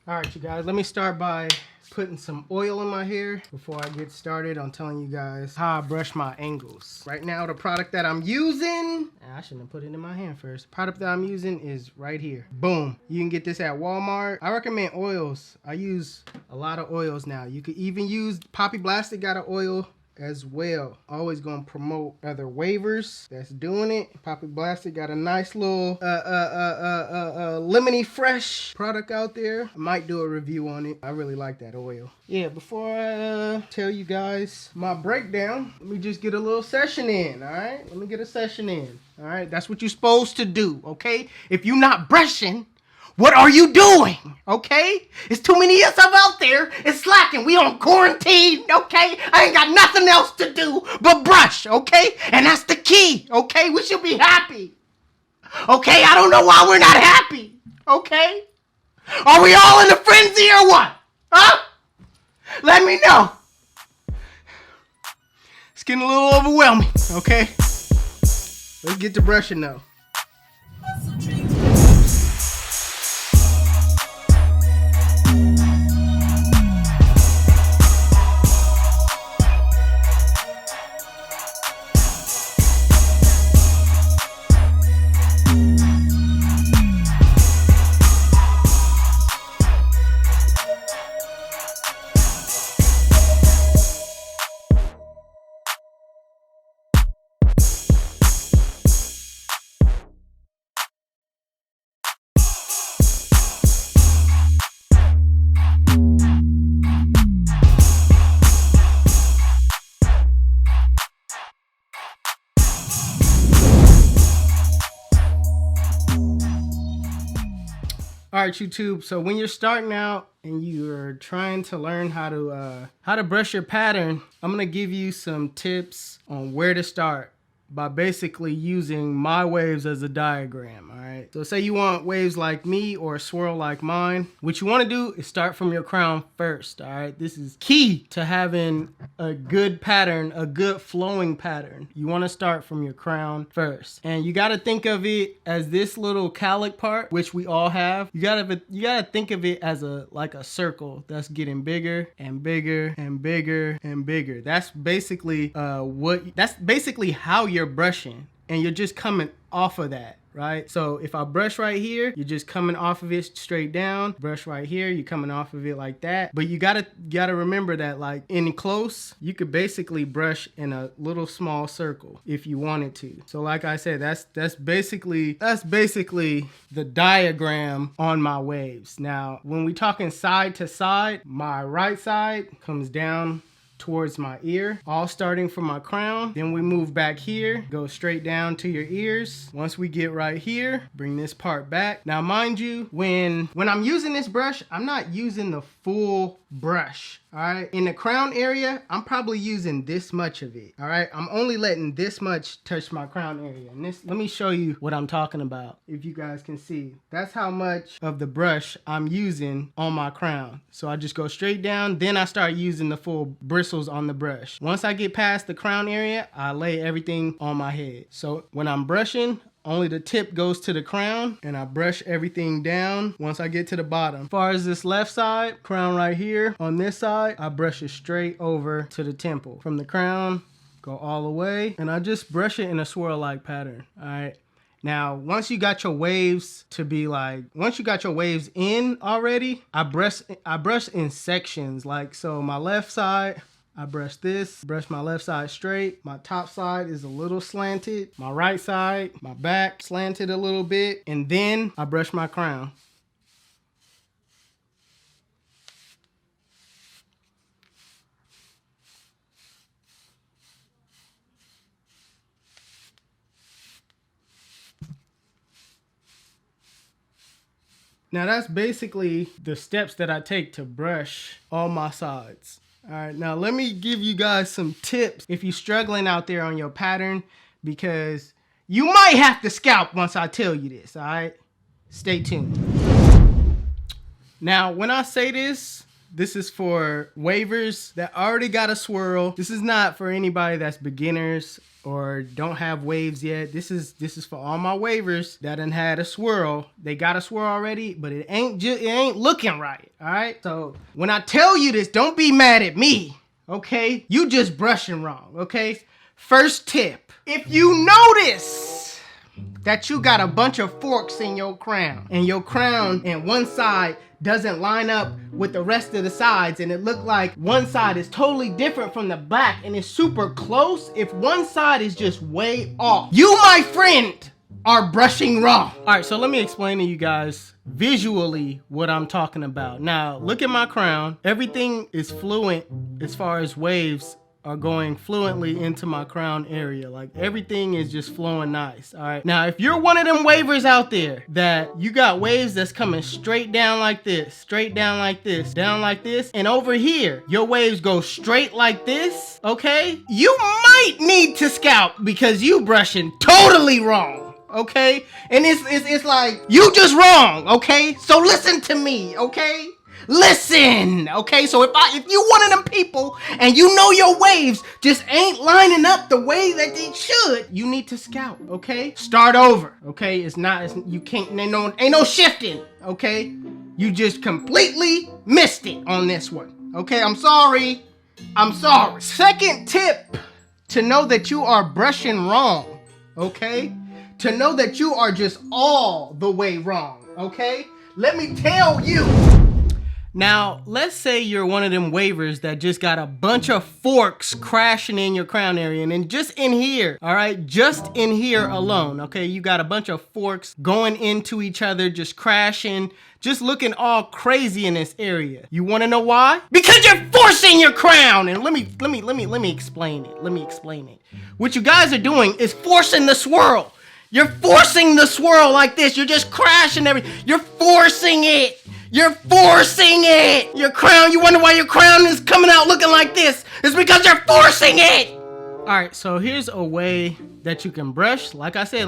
All right, you guys, let me start by putting some oil in my hair before I get started on telling you guys how I brush my angles. Right now, the product that I'm using, I shouldn't have put it in my hand first. The product that I'm using is right here. Boom. You can get this at Walmart. I recommend oils. I use a lot of oils now. You could even use Poppy Blasted got an oil as well. Always gonna promote other wavers that's doing it. Poppy Blasted got a nice little lemony fresh product out there. I might do a review on it. I really like that oil. Yeah, before I tell you guys my breakdown, let me just get a little session in. All right, let me get a session in. All right, that's what you're supposed to do. Okay, if you're not brushing, what are you doing? Okay? It's too many of us out there. It's slacking. We on quarantine, okay? I ain't got nothing else to do but brush, okay? And that's the key, okay? We should be happy. Okay? I don't know why we're not happy. Okay? Are we all in a frenzy or what? Huh? Let me know. It's getting a little overwhelming, okay? Let's get to brushing though. All right, YouTube. So when you're starting out and you're trying to learn how to brush your pattern, I'm gonna give you some tips on where to start by basically using my waves as a diagram. All right. So say you want waves like me or a swirl like mine. What you want to do is start from your crown first. All right. This is key to having a good pattern, a good flowing pattern. You want to start from your crown first, and you got to think of it as this little cowlick part, which we all have. You gotta think of it as like a circle that's getting bigger and bigger and bigger and bigger. That's basically how you're brushing, and you're just coming off of that, right? So if I brush right here, you're just coming off of it straight down. Brush right here, you're coming off of it like that. But you gotta remember that, like in close, you could basically brush in a little small circle if you wanted to. So like I said, that's basically the diagram on my waves. Now, when we talking side to side, my right side comes down towards my ear, all starting from my crown. Then we move back here, go straight down to your ears. Once we get right here, bring this part back. Now mind you, when I'm using this brush, I'm not using the full brush. All right, in the crown area, I'm probably using this much of it. All right, I'm only letting this much touch my crown area. And this, let me show you what I'm talking about. If you guys can see, that's how much of the brush I'm using on my crown. So I just go straight down, then I start using the full bristles on the brush. Once I get past the crown area, I lay everything on my head. So when I'm brushing, only the tip goes to the crown, and I brush everything down once I get to the bottom. As far as this left side, crown right here, on this side, I brush it straight over to the temple. From the crown, go all the way, and I just brush it in a swirl-like pattern, all right? Now, once you got your waves in already, I brush in sections, like so my left side, I brush my left side straight. My top side is a little slanted. My right side, my back slanted a little bit. And then I brush my crown. Now that's basically the steps that I take to brush all my sides. All right, now let me give you guys some tips if you're struggling out there on your pattern, because you might have to scalp once I tell you this, all right? Stay tuned. Now, when I say this, This is for wavers that already got a swirl. This is not for anybody that's beginners or don't have waves yet. This is for all my wavers that done had a swirl. They got a swirl already, but it ain't looking right. All right. So when I tell you this, don't be mad at me. Okay, you just brushing wrong. Okay. First tip: if you notice that you got a bunch of forks in your crown, and one side doesn't line up with the rest of the sides, and it look like one side is totally different from the back and it's super close, if one side is just way off, you, my friend, are brushing wrong. All right, so let me explain to you guys visually what I'm talking about. Now, look at my crown. Everything is fluent as far as waves are going fluently into my crown area. Like everything is just flowing nice. All right. Now, if you're one of them wavers out there that you got waves that's coming straight down like this, straight down like this, down like this, and over here, your waves go straight like this, okay? You might need to scout because you brushing totally wrong. Okay? And it's like, you just wrong, okay? So listen to me, okay? Listen, okay? So if you one of them people and you know your waves just ain't lining up the way that they should, you need to scout, okay? Start over, okay? You can't, ain't no shifting, okay? You just completely missed it on this one, okay? I'm sorry. Second tip to know that you are brushing wrong, okay? To know that you are just all the way wrong, okay? Let me tell you. Now, let's say you're one of them wavers that just got a bunch of forks crashing in your crown area. And then just in here, all right, just in here alone, okay, you got a bunch of forks going into each other, just crashing, just looking all crazy in this area. You want to know why? Because you're forcing your crown. And let me explain it. What you guys are doing is forcing the swirl. You're forcing the swirl like this. You're just crashing everything. You're forcing it. You're forcing it. Your crown, you wonder why your crown is coming out looking like this. It's because you're forcing it. All right, so here's a way that you can brush. Like I said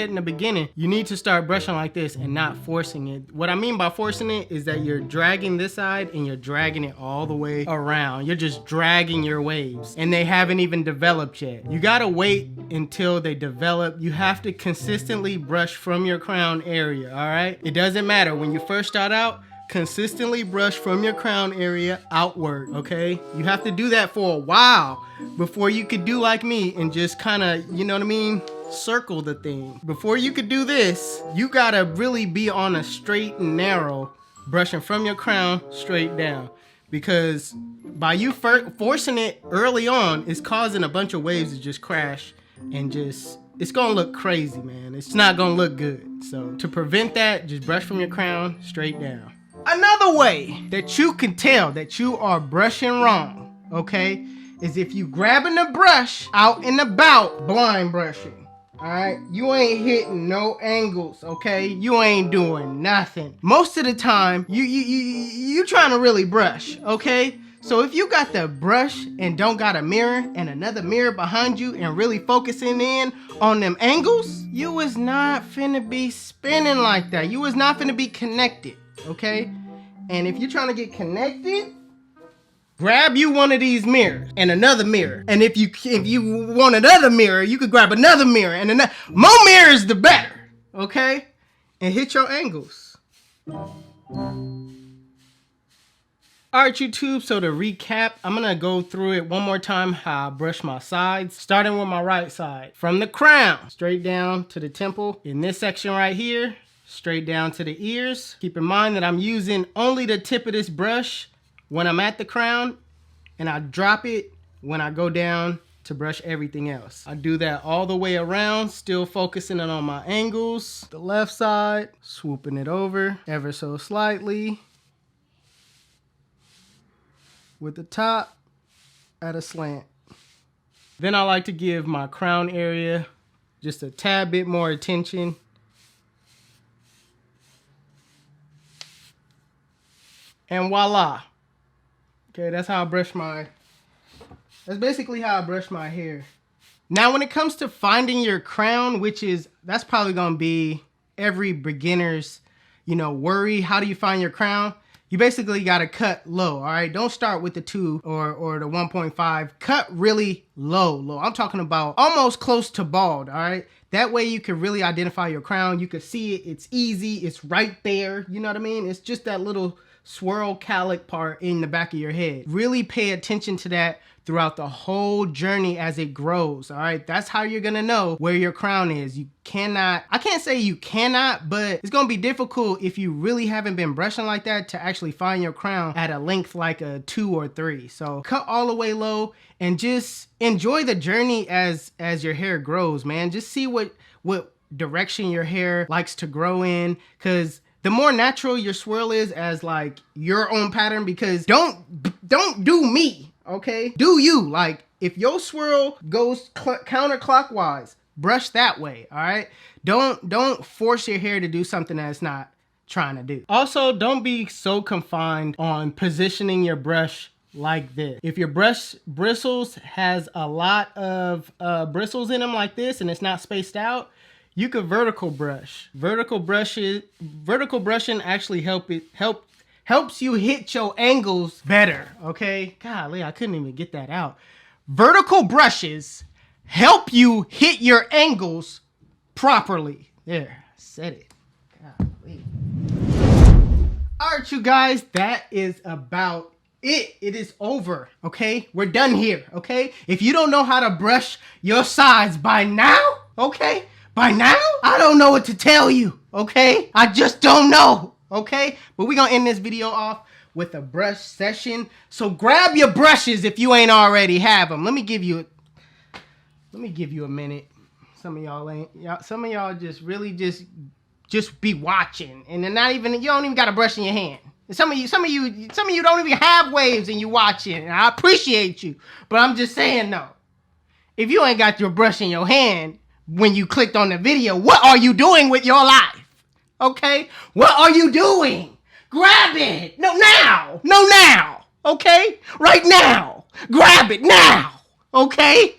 in the beginning, you need to start brushing like this and not forcing it. What I mean by forcing it is that you're dragging this side and you're dragging it all the way around. You're just dragging your waves and they haven't even developed yet. You gotta wait until they develop. You have to consistently brush from your crown area, all right? It doesn't matter. When you first start out, consistently brush from your crown area outward, okay? You have to do that for a while before you could do like me and just kind of, you know what I mean, circle the thing. Before you could do this, you gotta really be on a straight and narrow, brushing from your crown straight down. Because by you forcing it early on, it's causing a bunch of waves to just crash and just, it's gonna look crazy, man. It's not gonna look good. So to prevent that, just brush from your crown straight down. Another way that you can tell that you are brushing wrong, okay, is if you grabbing the brush out and about blind brushing, all right? You ain't hitting no angles, okay? You ain't doing nothing. Most of the time, you trying to really brush, okay? So if you got the brush and don't got a mirror and another mirror behind you and really focusing in on them angles, you is not finna be spinning like that. You is not finna be connected. Okay, and if you're trying to get connected, grab you one of these mirrors and another mirror. And if you want another mirror, you could grab another mirror and another. More mirrors, the better. Okay, and hit your angles. All right, YouTube. So to recap, I'm gonna go through it one more time. How I brush my sides, starting with my right side, from the crown straight down to the temple. In this section right here, straight down to the ears. Keep in mind that I'm using only the tip of this brush when I'm at the crown, and I drop it when I go down to brush everything else. I do that all the way around, still focusing on my angles. The left side, swooping it over ever so slightly, with the top at a slant. Then I like to give my crown area just a tad bit more attention. And voila. Okay, that's basically how I brush my hair. Now, when it comes to finding your crown, that's probably gonna be every beginner's, worry. How do you find your crown? you basically got to cut low, all right? Don't start with the 2 or the 1.5. Cut really low. I'm talking about almost close to bald, all right? That way you can really identify your crown. You can see it. It's easy. It's right there. You know what I mean? It's just that little swirl cowlick part in the back of your head. Really pay attention to that throughout the whole journey as it grows, all right? That's how you're gonna know where your crown is. You cannot, I can't say you cannot, but it's gonna be difficult if you really haven't been brushing like that to actually find your crown at a length like a 2 or 3. So cut all the way low and just enjoy the journey as your hair grows, man. Just see what direction your hair likes to grow in, because the more natural your swirl is as like your own pattern, because don't do me, okay? Do you. Like, if your swirl goes counterclockwise, brush that way, all right? Don't force your hair to do something that's not trying to do. Also, don't be so confined on positioning your brush like this. If your brush bristles has a lot of bristles in them like this and it's not spaced out, you could vertical brush. Vertical brushing actually helps you hit your angles better, okay? Golly, I couldn't even get that out. Vertical brushes help you hit your angles properly. There, I said it. Golly. All right, you guys, that is about it. It is over, okay? We're done here, okay? If you don't know how to brush your sides by now, okay? By now, I don't know what to tell you, okay? I just don't know, okay? But we're gonna end this video off with a brush session. So grab your brushes if you ain't already have them. Let me give you a minute. Some of y'all just really just be watching, and then you don't even got a brush in your hand. Some of you don't even have waves and you watching, and I appreciate you. But I'm just saying, no. If you ain't got your brush in your hand when you clicked on the video, what are you doing with your life? Okay? What are you doing? Grab it! No, now! No, now! Okay? Right now! Grab it now! Okay?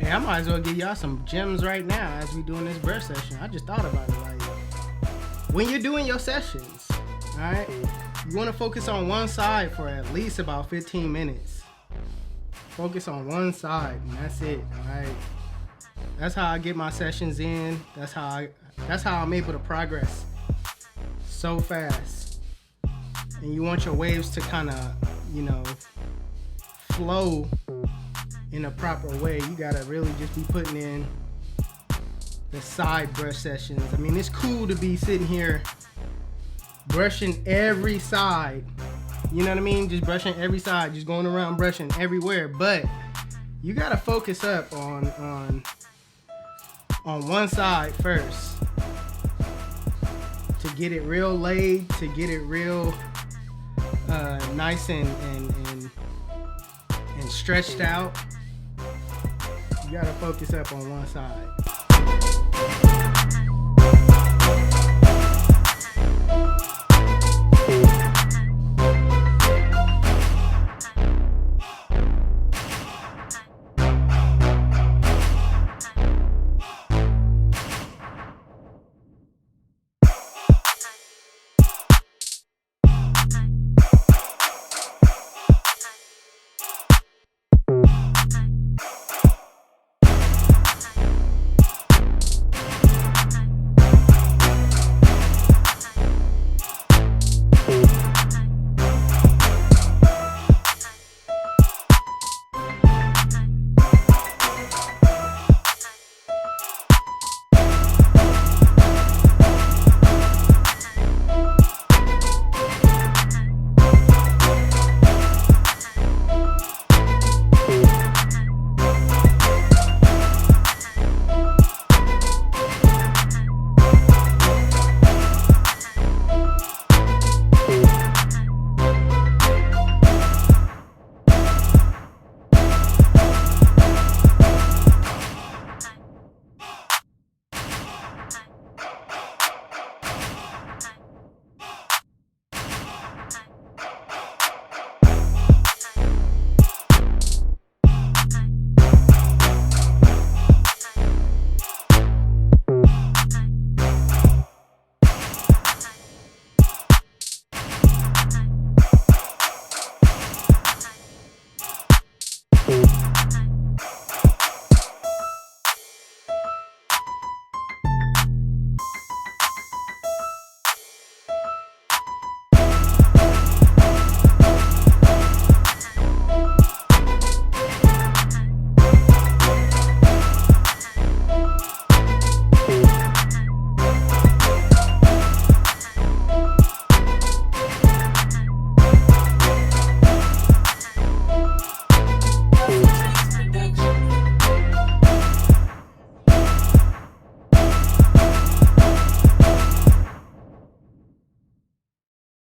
I might as well give y'all some gems right now as we doing this brush session. I just thought about it. Like, when you're doing your sessions, all right, you want to focus on one side for at least about 15 minutes. Focus on one side, and that's it. All right. That's how I get my sessions in. That's how I'm able to progress so fast. And you want your waves to kind of, you know, flow in a proper way. You gotta really just be putting in the side brush sessions. I mean, it's cool to be sitting here brushing every side, you know what I mean? Just brushing every side, just going around brushing everywhere, but you gotta focus up on one side first to get it real laid, to get it real nice and stretched out. You gotta focus up on one side.